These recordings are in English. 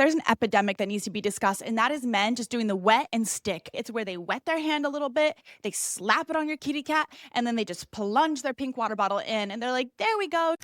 There's an epidemic that needs to be discussed, and that is men just doing the wet and stick. It's where they wet their hand a little bit, they slap it on your kitty cat, and then they just plunge their pink water bottle in, and they're like, there we go.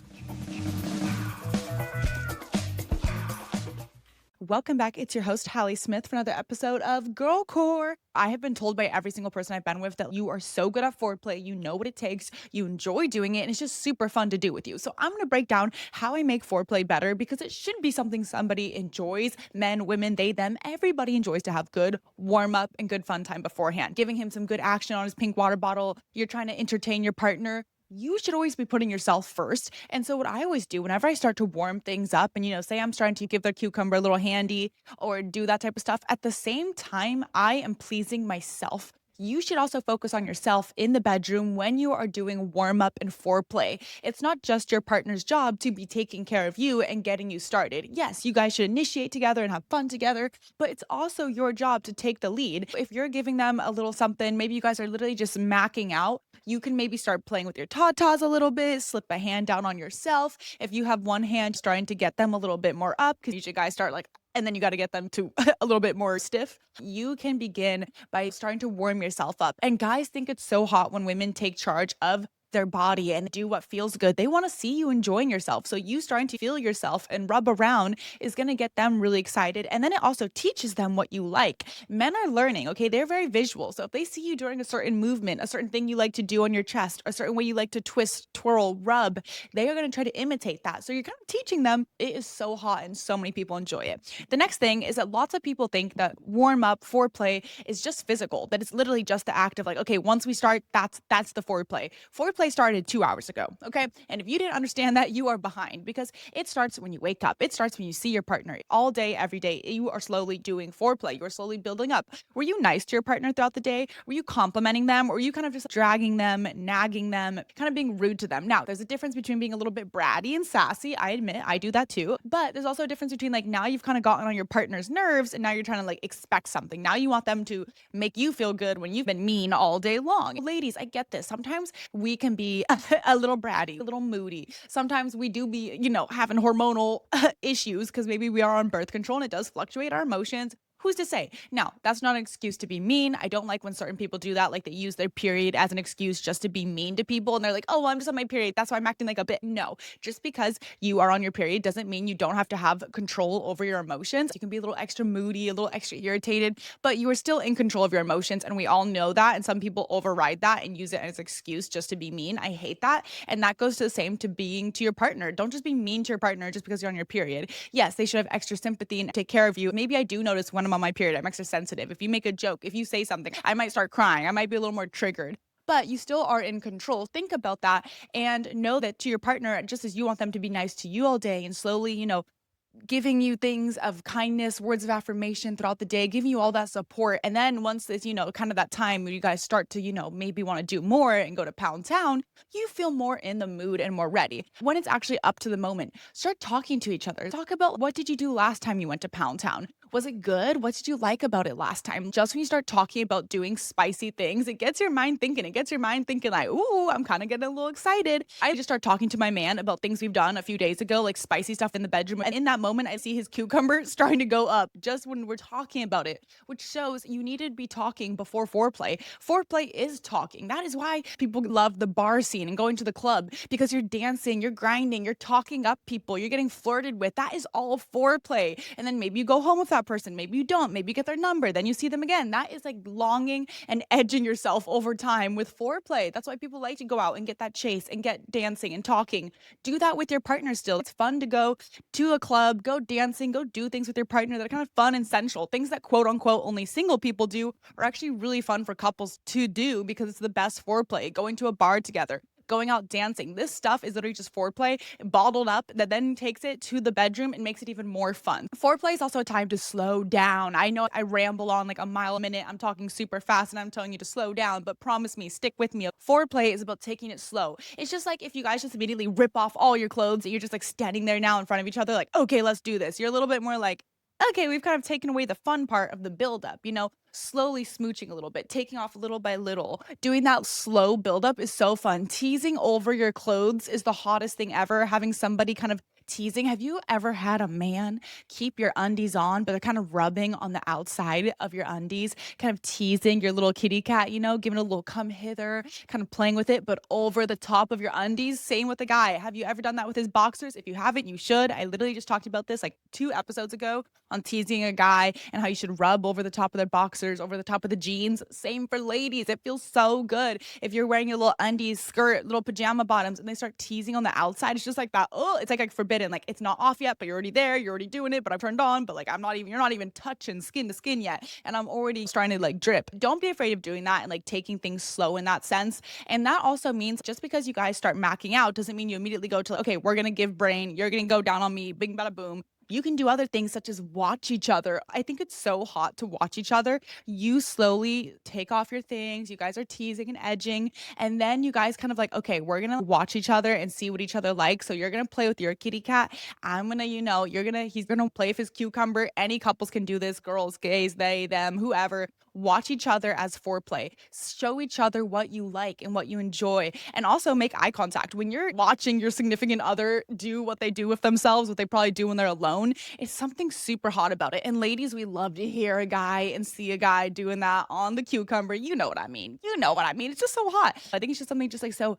Welcome back. It's your host, Hallismmith, for another episode of Girl Core. I have been told by every single person I've been with that you are so good at foreplay, you know what it takes, you enjoy doing it, and it's just super fun to do with you. So I'm going to break down how I make foreplay better because it should be something somebody enjoys. Men, women, they, them, everybody enjoys to have good warm up and good fun time beforehand. Giving him some good action on his pink water bottle. You're trying to entertain your partner. You should always be putting yourself first. And so what I always do whenever I start to warm things up and, say I'm starting to give their cucumber a little handy or do that type of stuff, at the same time, I am pleasing myself. You should also focus on yourself in the bedroom when you are doing warm up and foreplay. It's not just your partner's job to be taking care of you and getting you started. Yes, you guys should initiate together and have fun together, but it's also your job to take the lead. If you're giving them a little something, maybe you guys are literally just macking out, you can maybe start playing with your tatas a little bit, slip a hand down on yourself. If you have one hand starting to get them a little bit more up, because usually guys start like, and then you got to get them to a little bit more stiff. You can begin by starting to warm yourself up. And guys think it's so hot when women take charge of their body and do what feels good. They want to see you enjoying yourself. So you starting to feel yourself and rub around is going to get them really excited. And then it also teaches them what you like. Men are learning, okay? They're very visual. So if they see you doing a certain movement, a certain thing you like to do on your chest, a certain way you like to twist, twirl, rub, they are going to try to imitate that. So you're kind of teaching them. It is so hot and so many people enjoy it. The next thing is that lots of people think that warm up, foreplay is just physical, that it's literally just the act of like, okay, once we start, that's the foreplay. Foreplay started 2 hours ago, okay? And if you didn't understand that, you are behind because it starts when you wake up. It starts when you see your partner all day, every day. You are slowly doing foreplay. You are slowly building up. Were you nice to your partner throughout the day? Were you complimenting them? Or were you kind of just dragging them, nagging them, kind of being rude to them? Now, there's a difference between being a little bit bratty and sassy. I admit I do that too. But there's also a difference between like now you've kind of gotten on your partner's nerves and now you're trying to like expect something. Now you want them to make you feel good when you've been mean all day long. Ladies, I get this. Sometimes we can be a little bratty, a little moody. Sometimes we do be, having hormonal issues because maybe we are on birth control and it does fluctuate our emotions. Who's to say? Now, that's not an excuse to be mean. I don't like when certain people do that, like they use their period as an excuse just to be mean to people. And they're like, oh, well, I'm just on my period. That's why I'm acting like a bit. No, just because you are on your period doesn't mean you don't have to have control over your emotions. You can be a little extra moody, a little extra irritated, but you are still in control of your emotions. And we all know that. And some people override that and use it as an excuse just to be mean. I hate that. And that goes to the same to being to your partner. Don't just be mean to your partner just because you're on your period. Yes, they should have extra sympathy and take care of you. Maybe I do notice when I'm on my period, I'm extra sensitive. If you make a joke, if you say something, I might start crying. I might be a little more triggered. But you still are in control. Think about that and know that to your partner, just as you want them to be nice to you all day and slowly, giving you things of kindness, words of affirmation throughout the day, giving you all that support. And then once it's, kind of that time where you guys start to, maybe want to do more and go to Pound Town, you feel more in the mood and more ready. When it's actually up to the moment, start talking to each other. Talk about what did you do last time you went to Pound Town? Was it good? What did you like about it last time? Just when you start talking about doing spicy things, it gets your mind thinking. It gets your mind thinking like, ooh, I'm kind of getting a little excited. I just start talking to my man about things we've done a few days ago, like spicy stuff in the bedroom. And in that moment, I see his cucumber starting to go up just when we're talking about it, which shows you need to be talking before foreplay. Foreplay is talking. That is why people love the bar scene and going to the club because you're dancing, you're grinding, you're talking up people, you're getting flirted with. That is all foreplay. And then maybe you go home with that person, maybe you don't, maybe you get their number, then you see them again. That is like longing and edging yourself over time with foreplay. That's why people like to go out and get that chase and get dancing and talking. Do that with your partner still. It's fun to go to a club, go dancing, go do things with your partner that are kind of fun and sensual. Things that quote unquote only single people do are actually really fun for couples to do because it's the best foreplay. Going to a bar together, going out dancing. This stuff is literally just foreplay bottled up that then takes it to the bedroom and makes it even more fun. Foreplay is also a time to slow down. I know I ramble on like a mile a minute. I'm talking super fast and I'm telling you to slow down, but promise me, stick with me. Foreplay is about taking it slow. It's just like if you guys just immediately rip off all your clothes and you're just like standing there now in front of each other, like, okay, let's do this. You're a little bit more like, okay, we've kind of taken away the fun part of the buildup, slowly smooching a little bit, taking off little by little. Doing that slow buildup is so fun. Teasing over your clothes is the hottest thing ever. Having somebody kind of Teasing. Have you ever had a man keep your undies on, but they're kind of rubbing on the outside of your undies, kind of teasing your little kitty cat, giving it a little come hither, kind of playing with it, but over the top of your undies? Same with the guy. Have you ever done that with his boxers? If you haven't, you should. I literally just talked about this like 2 episodes ago on teasing a guy and how you should rub over the top of their boxers, over the top of the jeans. Same for ladies. It feels so good. If you're wearing your little undies, skirt, little pajama bottoms, and they start teasing on the outside, it's just like that. Oh, it's like forbidden. Like it's not off yet, but you're already there. You're already doing it, but I've turned on, but like you're not even touching skin to skin yet. And I'm already starting to like drip. Don't be afraid of doing that and like taking things slow in that sense. And that also means just because you guys start macking out doesn't mean you immediately go to, like, okay, we're going to give brain. You're going to go down on me. Bing, bada, boom. You can do other things such as watch each other. I think it's so hot to watch each other. You slowly take off your things. You guys are teasing and edging. And then you guys kind of like, okay, we're going to watch each other and see what each other like. So you're going to play with your kitty cat. I'm going to, he's going to play with his cucumber. Any couples can do this. Girls, gays, they, them, whoever. Watch each other as foreplay. Show each other what you like and what you enjoy. And also make eye contact. When you're watching your significant other do what they do with themselves, what they probably do when they're alone, it's something super hot about it. And ladies, we love to hear a guy and see a guy doing that on the cucumber. You know what I mean. You know what I mean. It's just so hot. I think it's just something just like so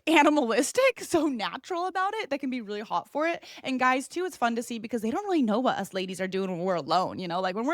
animalistic, so natural about it that can be really hot for it. And guys too, it's fun to see because they don't really know what us ladies are doing when we're alone, like when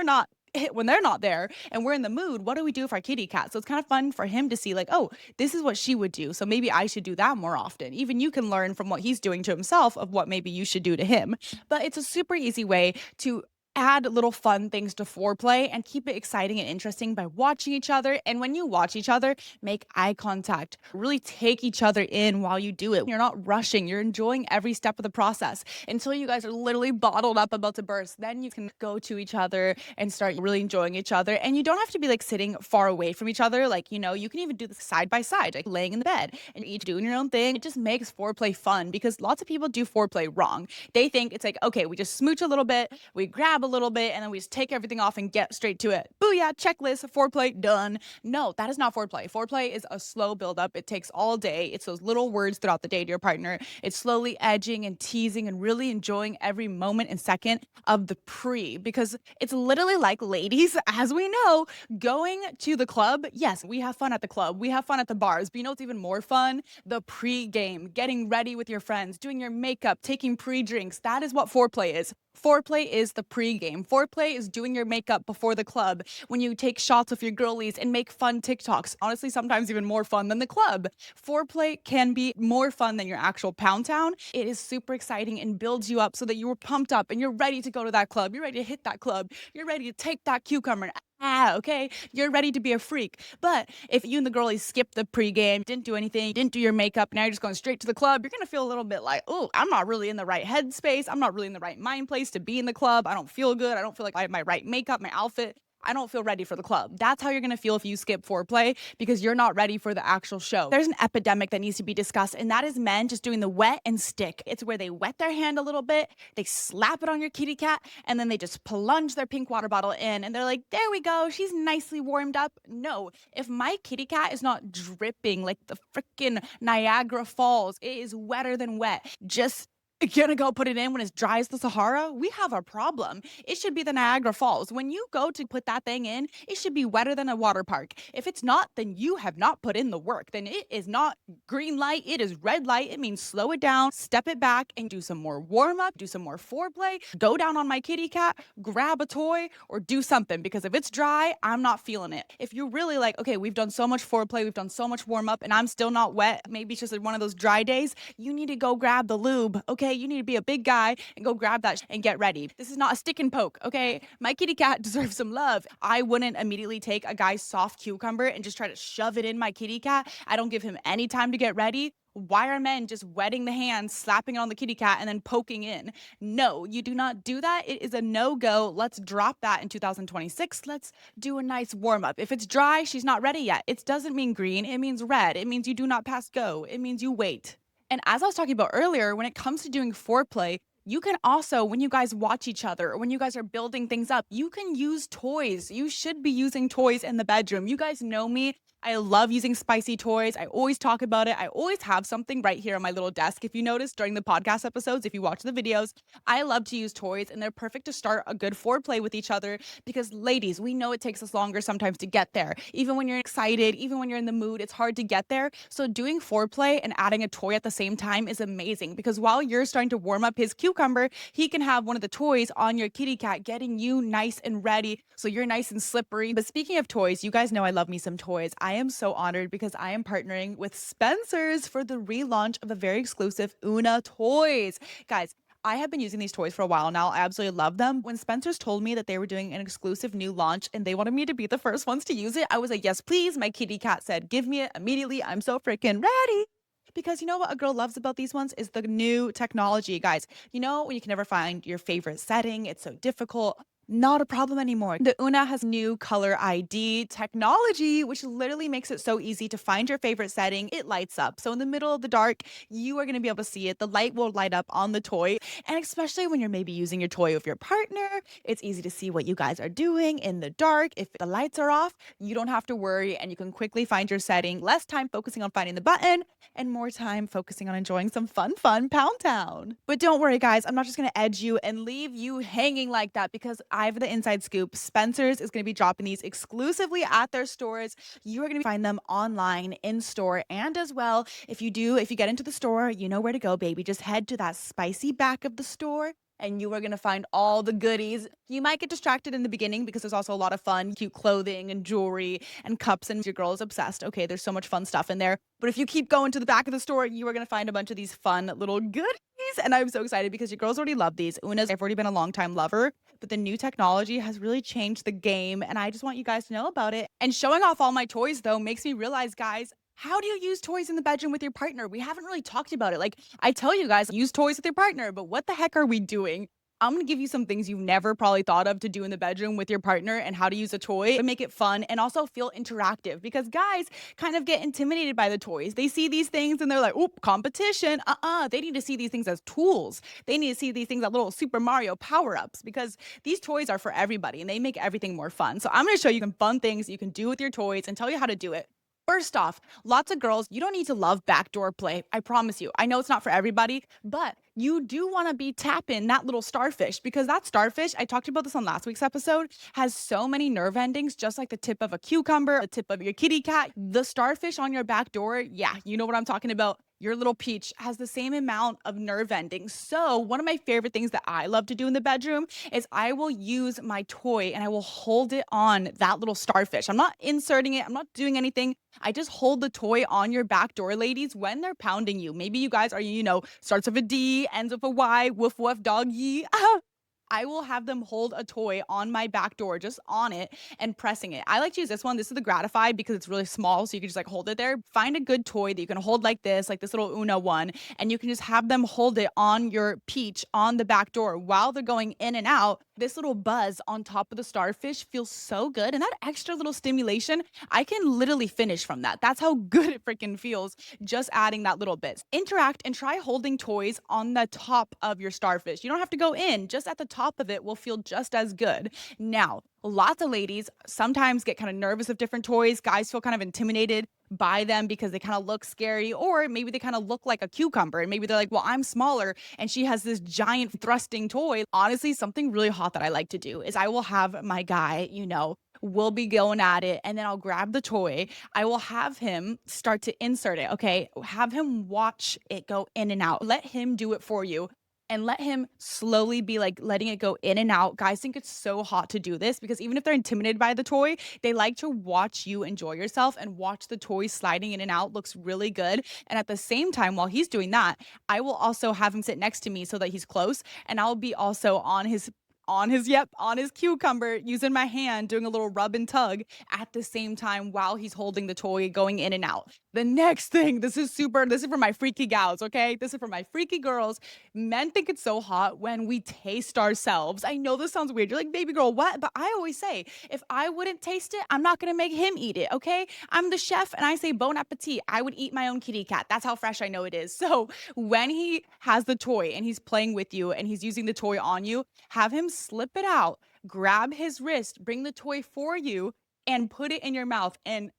they're not there and we're in the mood, what do we do with our kitty cat? So it's kind of fun for him to see like, oh, this is what she would do, so maybe I should do that more often. Even you can learn from what he's doing to himself of what maybe you should do to him. But it's a super easy way to add little fun things to foreplay and keep it exciting and interesting by watching each other. And when you watch each other, make eye contact. Really take each other in while you do it. You're not rushing. You're enjoying every step of the process until you guys are literally bottled up about to burst. Then you can go to each other and start really enjoying each other. And you don't have to be like sitting far away from each other. Like, you can even do this side by side, like laying in the bed and each doing your own thing. It just makes foreplay fun because lots of people do foreplay wrong. They think it's like, okay, we just smooch a little bit, we grab a little bit, and then we just take everything off and get straight to it. Booyah, checklist, foreplay, done. No, that is not foreplay. Foreplay is a slow buildup. It takes all day. It's those little words throughout the day to your partner. It's slowly edging and teasing and really enjoying every moment and second of the pre, because it's literally like, ladies, as we know, going to the club. Yes, we have fun at the club. We have fun at the bars, but you know what's even more fun? The pre-game, getting ready with your friends, doing your makeup, taking pre-drinks. That is what foreplay is. Foreplay is the pre-game. Foreplay is doing your makeup before the club, when you take shots with your girlies and make fun TikToks. Honestly, sometimes even more fun than the club. Foreplay can be more fun than your actual pound town. It is super exciting and builds you up so that you were pumped up and you're ready to go to that club. You're ready to hit that club. You're ready to take that cucumber. Okay, you're ready to be a freak. But if you and the girlies skipped the pregame, didn't do anything, didn't do your makeup, now you're just going straight to the club, you're gonna feel a little bit like, oh, I'm not really in the right headspace. I'm not really in the right mind place to be in the club. I don't feel good. I don't feel like I have my right makeup, my outfit. I don't feel ready for the club. That's how you're gonna feel if you skip foreplay, because you're not ready for the actual show. There's an epidemic that needs to be discussed, and that is men just doing the wet and stick. It's where they wet their hand a little bit, they slap it on your kitty cat, and then they just plunge their pink water bottle in, and they're like, there we go, she's nicely warmed up. No, if my kitty cat is not dripping like the freaking Niagara Falls, it is wetter than wet. Just gonna go put it in when it's dry as the Sahara, we have a problem. It should be the Niagara Falls. When you go to put that thing in, it should be wetter than a water park. If it's not, then you have not put in the work. Then it is not green light, it is red light. It means slow it down, step it back, and do some more warm up, do some more foreplay, go down on my kitty cat, grab a toy, or do something, because if it's dry, I'm not feeling it. If you're really like, okay, we've done so much foreplay, we've done so much warm up, and I'm still not wet, maybe it's just one of those dry days, you need to go grab the lube, okay? You need to be a big guy and go grab that and get ready. This is not a stick and poke, okay? My kitty cat deserves some love. I wouldn't immediately take a guy's soft cucumber and just try to shove it in my kitty cat. I don't give him any time to get ready. Why are men just wetting the hands, slapping it on the kitty cat, and then poking in? No, you do not do that. It is a no-go. Let's drop that in 2026. Let's do a nice warm-up. If it's dry, she's not ready yet. It doesn't mean green. It means red. It means you do not pass go. It means you wait. And as I was talking about earlier, when it comes to doing foreplay, you can also, when you guys watch each other, or when you guys are building things up, you can use toys. You should be using toys in the bedroom. You guys know me. I love using spicy toys. I always talk about it. I always have something right here on my little desk. If you notice during the podcast episodes, if you watch the videos, I love to use toys and they're perfect to start a good foreplay with each other because ladies, we know it takes us longer sometimes to get there. Even when you're excited, even when you're in the mood, it's hard to get there. So doing foreplay and adding a toy at the same time is amazing because while you're starting to warm up his cucumber, he can have one of the toys on your kitty cat getting you nice and ready so you're nice and slippery. But speaking of toys, you guys know I love me some toys. I am so honored because I am partnering with Spencer's for the relaunch of a very exclusive OONA toys. Guys, I have been using these toys for a while now. I absolutely love them. When Spencer's told me that they were doing an exclusive new launch and they wanted me to be the first ones to use it, I was like, yes, please. My kitty cat said, give me it immediately. I'm so freaking ready. Because you know what a girl loves about these ones is the new technology, guys. You know, when you can never find your favorite setting, it's so difficult. Not a problem anymore. The OONA has new color ID technology, which literally makes it so easy to find your favorite setting. It lights up. So in the middle of the dark, you are going to be able to see it. The light will light up on the toy. And especially when you're maybe using your toy with your partner, it's easy to see what you guys are doing in the dark. If the lights are off, you don't have to worry and you can quickly find your setting. Less time focusing on finding the button and more time focusing on enjoying some fun Pound Town. But don't worry, guys. I'm not just going to edge you and leave you hanging like that because I have the inside scoop. Spencer's is going to be dropping these exclusively at their stores. You are going to find them online, in store, and as well. If you get into the store, you know where to go, baby. Just head to that spicy back of the store and you are going to find all the goodies. You might get distracted in the beginning because there's also a lot of fun, cute clothing and jewelry and cups, and your girl is obsessed. Okay, there's so much fun stuff in there. But if you keep going to the back of the store, you are going to find a bunch of these fun little goodies. And I'm so excited because your girls already love these. OONA's, I've already been a long time lover, but the new technology has really changed the game. And I just want you guys to know about it. And showing off all my toys, though, makes me realize, guys, how do you use toys in the bedroom with your partner? We haven't really talked about it. Like, I tell you guys, use toys with your partner, but what the heck are we doing? I'm gonna give you some things you've never probably thought of to do in the bedroom with your partner and how to use a toy to make it fun and also feel interactive because guys kind of get intimidated by the toys. They see these things and they're like, oop, competition. They need to see these things as tools. They need to see these things as little Super Mario power-ups because these toys are for everybody and they make everything more fun. So I'm gonna show you some fun things you can do with your toys and tell you how to do it. First off, lots of girls, you don't need to love backdoor play. I promise you. I know it's not for everybody, but you do want to be tapping that little starfish because that starfish, I talked about this on last week's episode, has so many nerve endings, just like the tip of a cucumber, the tip of your kitty cat. The starfish on your back door, yeah, you know what I'm talking about. Your little peach has the same amount of nerve endings. So one of my favorite things that I love to do in the bedroom is I will use my toy and I will hold it on that little starfish. I'm not inserting it. I'm not doing anything. I just hold the toy on your back door, ladies, when they're pounding you. Maybe you guys are, starts with a D, ends with a Y, woof woof doggy. I will have them hold a toy on my back door, just on it and pressing it. I like to use this one. This is the Gratify because it's really small. So you can just like hold it there. Find a good toy that you can hold like this little OONA one. And you can just have them hold it on your peach on the back door while they're going in and out. This little buzz on top of the starfish feels so good. And that extra little stimulation, I can literally finish from that. That's how good it freaking feels just adding that little bit. Interact and try holding toys on the top of your starfish. You don't have to go in, just at the top of it will feel just as good. Now, lots of ladies sometimes get kind of nervous of different toys. Guys feel kind of intimidated by them because they kind of look scary, or maybe they kind of look like a cucumber and maybe they're like, well, I'm smaller and she has this giant thrusting toy. Honestly, something really hot that I like to do is I will have my guy, we'll be going at it and then I'll grab the toy. I will have him start to insert it. Okay. Have him watch it go in and out. Let him do it for you. And let him slowly be like letting it go in and out. Guys think it's so hot to do this because even if they're intimidated by the toy, they like to watch you enjoy yourself and watch the toy sliding in and out looks really good. And at the same time, while he's doing that, I will also have him sit next to me so that he's close. And I'll be also on his cucumber, using my hand, doing a little rub and tug at the same time while he's holding the toy going in and out. The next thing, this is for my freaky gals, okay? This is for my freaky girls. Men think it's so hot when we taste ourselves. I know this sounds weird. You're like, baby girl, what? But I always say, if I wouldn't taste it, I'm not gonna make him eat it, okay? I'm the chef and I say bon appetit. I would eat my own kitty cat. That's how fresh I know it is. So when he has the toy and he's playing with you and he's using the toy on you, have him slip it out, grab his wrist, bring the toy for you, and put it in your mouth. And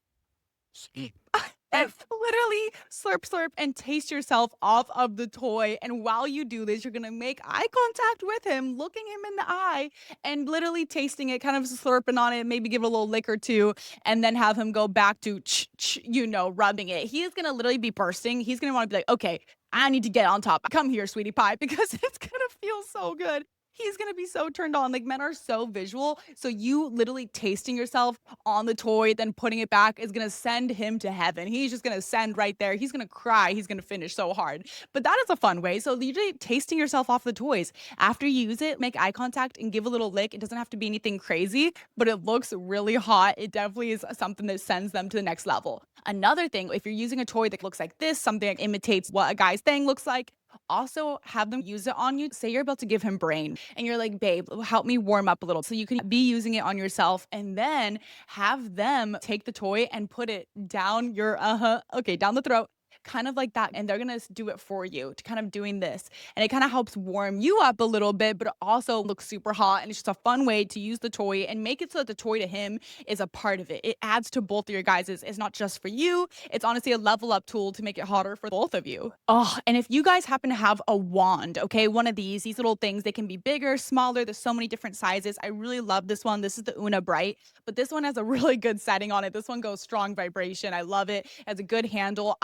And literally slurp, slurp, and taste yourself off of the toy. And while you do this, you're gonna make eye contact with him, looking him in the eye, and literally tasting it, kind of slurping on it, maybe give it a little lick or two, and then have him go back to, rubbing it. He is gonna literally be bursting. He's gonna wanna be like, okay, I need to get on top. Come here, sweetie pie, because it's gonna feel so good. He's gonna be so turned on. Like, men are so visual. So you literally tasting yourself on the toy, then putting it back is gonna send him to heaven. He's just gonna send right there. He's gonna cry. He's gonna finish so hard. But that is a fun way. So usually tasting yourself off the toys. After you use it, make eye contact and give a little lick. It doesn't have to be anything crazy, but it looks really hot. It definitely is something that sends them to the next level. Another thing, if you're using a toy that looks like this, something that imitates what a guy's thing looks like, also have them use it on you. Say you're about to give him brain and you're like, babe, help me warm up a little. So you can be using it on yourself and then have them take the toy and put it down your, down the throat. Kind of like that. And they're going to do it for you to kind of doing this. And it kind of helps warm you up a little bit, but it also looks super hot. And it's just a fun way to use the toy and make it so that the toy to him is a part of it. It adds to both of your guys'. It's not just for you. It's honestly a level up tool to make it hotter for both of you. Oh, and if you guys happen to have a wand, okay, one of these little things, they can be bigger, smaller. There's so many different sizes. I really love this one. This is the OONA Bright, but this one has a really good setting on it. This one goes strong vibration. I love it. It has a good handle.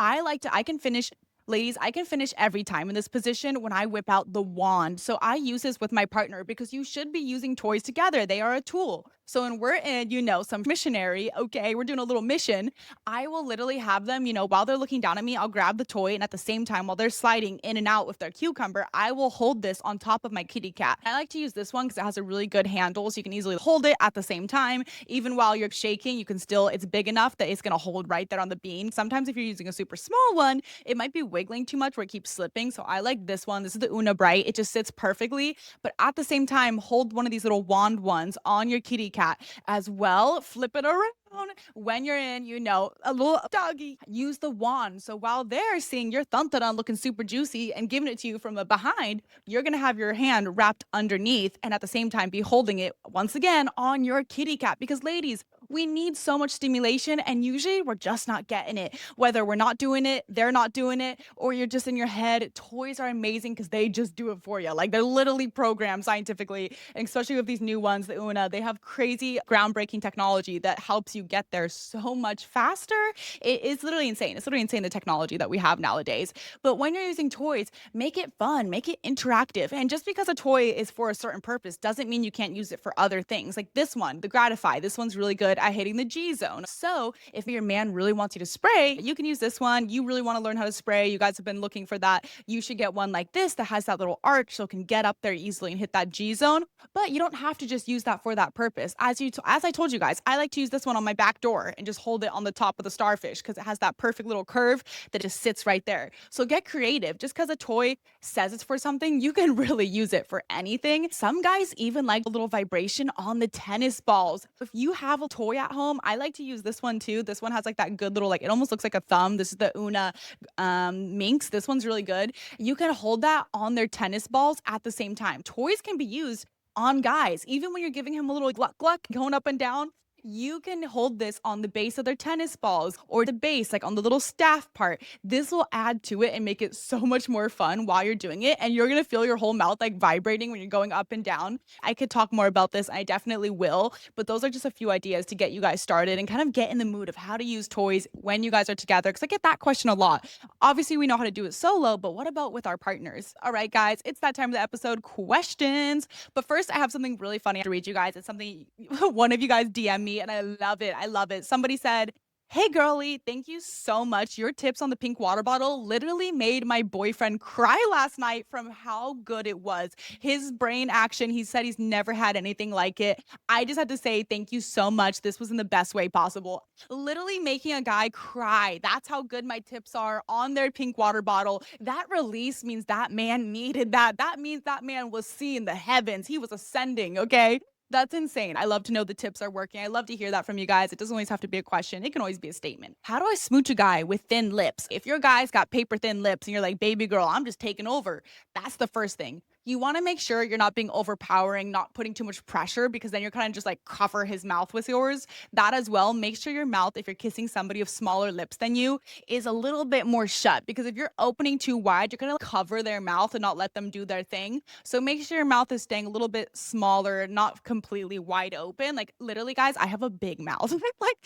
I can finish Ladies, I can finish every time in this position when I whip out the wand. So I use this with my partner because you should be using toys together. They are a tool. So when we're in, some missionary, okay, we're doing a little mission, I will literally have them, while they're looking down at me, I'll grab the toy. And at the same time, while they're sliding in and out with their cucumber, I will hold this on top of my kitty cat. I like to use this one because it has a really good handle. So you can easily hold it at the same time. Even while you're shaking, it's big enough that it's going to hold right there on the bean. Sometimes if you're using a super small one, it might be wiggling too much where it keeps slipping. So I like this one. This is the OONA Bright. It just sits perfectly. But at the same time, hold one of these little wand ones on your kitty cat as well. Flip it around. When you're in, a little doggy, use the wand. So while they're seeing your thun looking super juicy and giving it to you from the behind, you're going to have your hand wrapped underneath and at the same time be holding it once again on your kitty cat. Because ladies, we need so much stimulation and usually we're just not getting it. Whether we're not doing it, they're not doing it, or you're just in your head. Toys are amazing because they just do it for you. Like, they're literally programmed scientifically, and especially with these new ones, the OONA, they have crazy groundbreaking technology that helps you get there so much faster. It's literally insane. It's literally insane, the technology that we have nowadays. But when you're using toys, make it fun, make it interactive. And just because a toy is for a certain purpose doesn't mean you can't use it for other things. Like this one, the Gratify, this one's really good at hitting the G zone. So if your man really wants you to spray, you can use this one. You really want to learn how to spray. You guys have been looking for that. You should get one like this that has that little arch so it can get up there easily and hit that G zone. But you don't have to just use that for that purpose. As I told you guys, I like to use this one on my back door and just hold it on the top of the starfish because it has that perfect little curve that just sits right there. So get creative. Just because a toy says it's for something, you can really use it for anything. Some guys even like a little vibration on the tennis balls. If you have a toy at home, I like to use this one too. This one has like that good little, it almost looks like a thumb. This is the OONA Minx. This one's really good. You can hold that on their tennis balls at the same time. Toys can be used on guys. Even when you're giving him a little gluck gluck going up and down, you can hold this on the base of their tennis balls or the base, like on the little staff part. This will add to it and make it so much more fun while you're doing it. And you're going to feel your whole mouth like vibrating when you're going up and down. I could talk more about this. I definitely will. But those are just a few ideas to get you guys started and kind of get in the mood of how to use toys when you guys are together. Because I get that question a lot. Obviously, we know how to do it solo, but what about with our partners? All right, guys, it's that time of the episode, questions. But first, I have something really funny to read you guys. It's something one of you guys DM me and I love it. I love it. Somebody said, "Hey girly, thank you so much. Your tips on the pink water bottle literally made my boyfriend cry last night from how good it was. His brain action, he said he's never had anything like it. I just had to say thank you so much. This was in the best way possible." Literally making a guy cry. That's how good my tips are on their pink water bottle. That release means that man needed that. That means that man was seeing the heavens. He was ascending, okay? That's insane. I love to know the tips are working. I love to hear that from you guys. It doesn't always have to be a question. It can always be a statement. How do I smooch a guy with thin lips? If your guy's got paper thin lips and you're like, baby girl, I'm just taking over. That's the first thing. You wanna make sure you're not being overpowering, not putting too much pressure because then you're kinda just like cover his mouth with yours. That as well, make sure your mouth, if you're kissing somebody of smaller lips than you, is a little bit more shut because if you're opening too wide, you're gonna cover their mouth and not let them do their thing. So make sure your mouth is staying a little bit smaller, not completely wide open. Like literally, guys, I have a big mouth. Like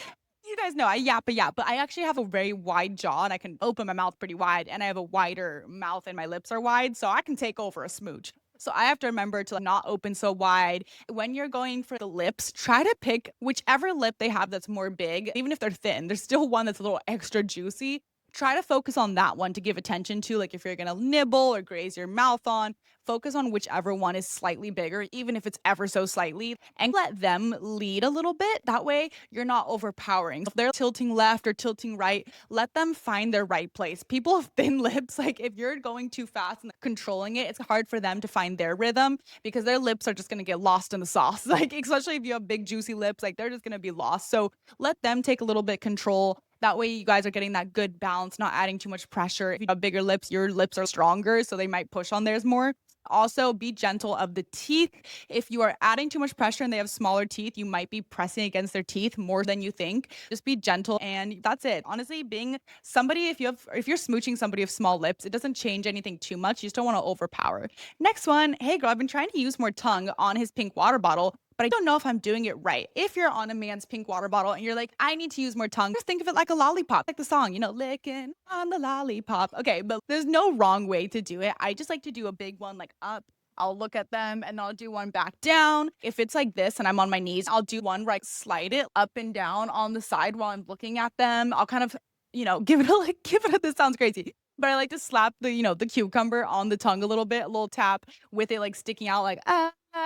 you guys know I yap a yap, but I actually have a very wide jaw and I can open my mouth pretty wide and I have a wider mouth and my lips are wide, so I can take over a smooch. So I have to remember to not open so wide. When you're going for the lips, try to pick whichever lip they have that's more big. Even if they're thin, there's still one that's a little extra juicy. Try to focus on that one to give attention to, like if you're gonna nibble or graze your mouth on, focus on whichever one is slightly bigger, even if it's ever so slightly, and let them lead a little bit. That way, you're not overpowering. If they're tilting left or tilting right, let them find their right place. People have thin lips. Like if you're going too fast and controlling it, it's hard for them to find their rhythm because their lips are just gonna get lost in the sauce. Like, especially if you have big, juicy lips, like they're just gonna be lost. So let them take a little bit control. That way, you guys are getting that good balance, not adding too much pressure. If you have bigger lips, your lips are stronger, so they might push on theirs more. Also, be gentle of the teeth. If you are adding too much pressure and they have smaller teeth, you might be pressing against their teeth more than you think. Just be gentle and that's it. Honestly, being somebody, if you're smooching somebody with small lips, it doesn't change anything too much. You just don't want to overpower. Next one, hey girl, I've been trying to use more tongue on his pink water bottle, but I don't know if I'm doing it right. If you're on a man's pink water bottle and you're like, I need to use more tongue, just think of it like a lollipop, like the song, licking on the lollipop. Okay, but there's no wrong way to do it. I just like to do a big one like up. I'll look at them and I'll do one back down. If it's like this and I'm on my knees, I'll do one right, slide it up and down on the side while I'm looking at them. I'll kind of, give it a this sounds crazy. But I like to slap the cucumber on the tongue a little bit, a little tap with it like sticking out like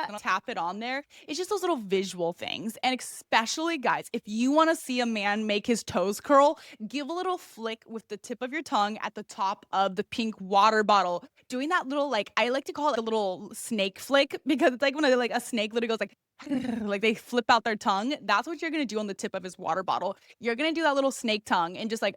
and I'll tap it on there. It's just those little visual things. And especially, guys, if you want to see a man make his toes curl, give a little flick with the tip of your tongue at the top of the pink water bottle. Doing that little, like, I like to call it a little snake flick because it's like when like a snake literally goes like, like they flip out their tongue. That's what you're going to do on the tip of his water bottle. You're going to do that little snake tongue and just like,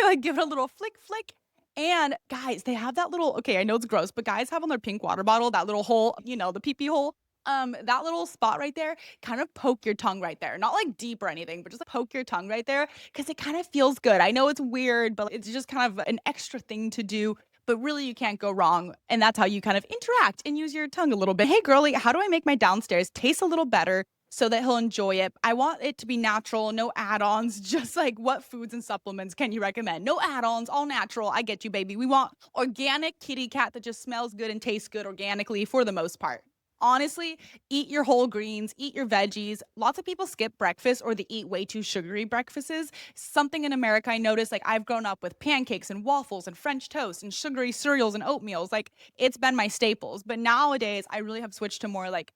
like give it a little flick, flick. And guys, they have that little, okay, I know it's gross, but guys have on their pink water bottle that little hole, the pee-pee hole. That little spot right there, kind of poke your tongue right there. Not like deep or anything, but just poke your tongue right there because it kind of feels good. I know it's weird, but it's just kind of an extra thing to do. But really, you can't go wrong. And that's how you kind of interact and use your tongue a little bit. Hey, girly, how do I make my downstairs taste a little better so that he'll enjoy it? I want it to be natural, no add-ons, just like what foods and supplements can you recommend? No add-ons, all natural. I get you, baby. We want organic kitty cat that just smells good and tastes good organically for the most part. Honestly, eat your whole greens, eat your veggies. Lots of people skip breakfast or they eat way too sugary breakfasts. Something in America I noticed, like I've grown up with pancakes and waffles and French toast and sugary cereals and oatmeals. Like it's been my staples. But nowadays, I really have switched to more like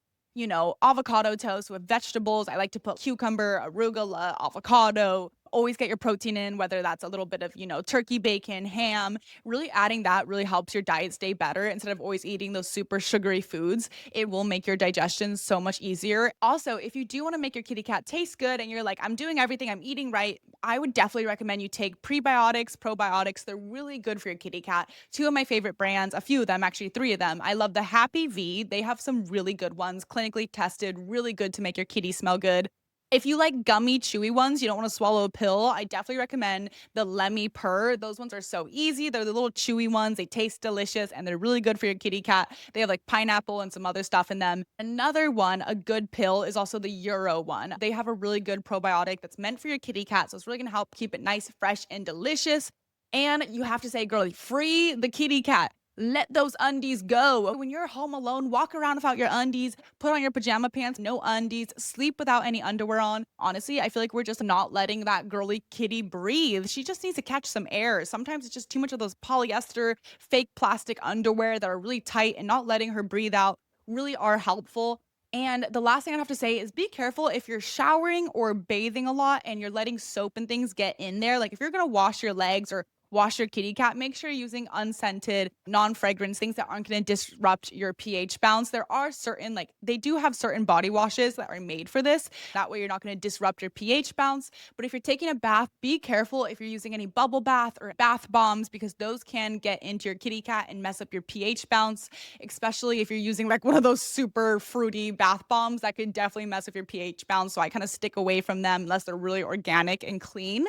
avocado toast with vegetables. I like to put cucumber, arugula, avocado. Always get your protein in, whether that's a little bit of, turkey, bacon, ham. Really adding that really helps your diet stay better instead of always eating those super sugary foods. It will make your digestion so much easier. Also, if you do want to make your kitty cat taste good and you're like, I'm doing everything, I'm eating right, I would definitely recommend you take prebiotics, probiotics. They're really good for your kitty cat. Two of my favorite brands, a few of them, actually three of them. I love the Happy V. They have some really good ones, clinically tested, really good to make your kitty smell good. If you like gummy, chewy ones, you don't want to swallow a pill, I definitely recommend the Lemmy Purr. Those ones are so easy. They're the little chewy ones. They taste delicious and they're really good for your kitty cat. They have like pineapple and some other stuff in them. Another one, a good pill, is also the Euro one. They have a really good probiotic that's meant for your kitty cat. So it's really going to help keep it nice, fresh, and delicious. And you have to say, girlie, free the kitty cat. Let those undies go. When you're home alone, walk around without your undies, put on your pajama pants, no undies, sleep without any underwear on. Honestly, I feel like we're just not letting that girly kitty breathe. She just needs to catch some air. Sometimes it's just too much of those polyester, fake plastic underwear that are really tight and not letting her breathe out really are helpful. And the last thing I have to say is be careful if you're showering or bathing a lot and you're letting soap and things get in there. Like if you're gonna wash your legs or wash your kitty cat, make sure you're using unscented, non-fragrance things that aren't going to disrupt your pH balance. There are certain, like, they do have certain body washes that are made for this. That way you're not going to disrupt your pH balance. But if you're taking a bath, be careful if you're using any bubble bath or bath bombs, because those can get into your kitty cat and mess up your pH balance, especially if you're using like one of those super fruity bath bombs that could definitely mess with your pH balance. So I kind of stick away from them unless they're really organic and clean.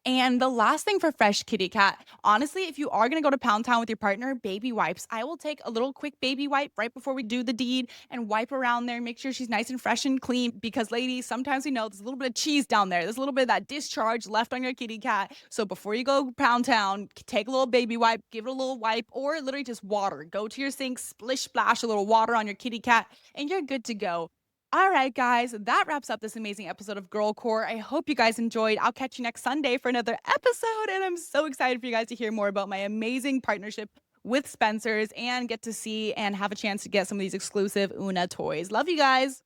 And the last thing for fresh kitty cat, honestly, if you are gonna go to Pound Town with your partner, baby wipes. I will take a little quick baby wipe right before we do the deed and wipe around there, make sure she's nice and fresh and clean. Because, ladies, sometimes we know there's a little bit of cheese down there. There's a little bit of that discharge left on your kitty cat. So before you go Pound Town, take a little baby wipe, give it a little wipe, or literally just water. Go to your sink, splish splash a little water on your kitty cat, and you're good to go. All right, guys, that wraps up this amazing episode of Girl Core. I hope you guys enjoyed. I'll catch you next Sunday for another episode. And I'm so excited for you guys to hear more about my amazing partnership with Spencer's and get to see and have a chance to get some of these exclusive OONA toys. Love you guys.